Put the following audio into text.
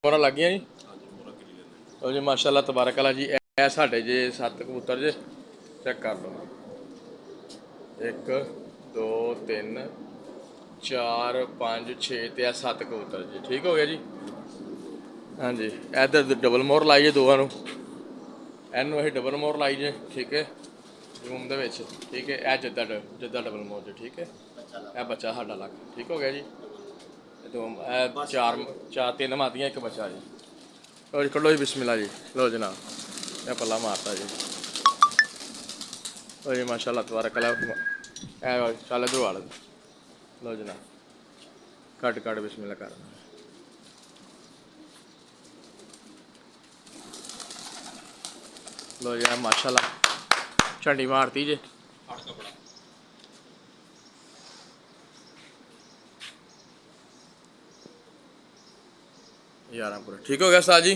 मोहरा लग गई जी। लो जी माशाल्लाह तबारक अल्लाह जी। ए साढ़े जे 7 कबूतर जे चेक कर लो। 1 2 3 4 5 6 ते 7 कबूतर जी। ठीक हो गया जी। हाँ जी इधर डबल मोहर लाई है दोवां नूं। इनू असीं डबल मोहर लाई जे। ठीक है रूम दे विच। ठीक है ए जिद्दा डबल मोहर जी। ठीक है ए बच्चा साडा लग। ठीक हो गया जी। दो चार चार 3 मादियां 1 बच्चा जी। लो जी कड्ढो जी बिस्मिल्लाह जी। लो जनाब ये पल्ला मारता जी। लो जी माशाल्लाह तबारक अल्लाह। चल इधर वाल। लो जनाब कट बिस्मिल्लाह कर। लो जी माशाल्लाह झंडी मारती जे। यार पूरा ठीक हो गया उस्ताद जी।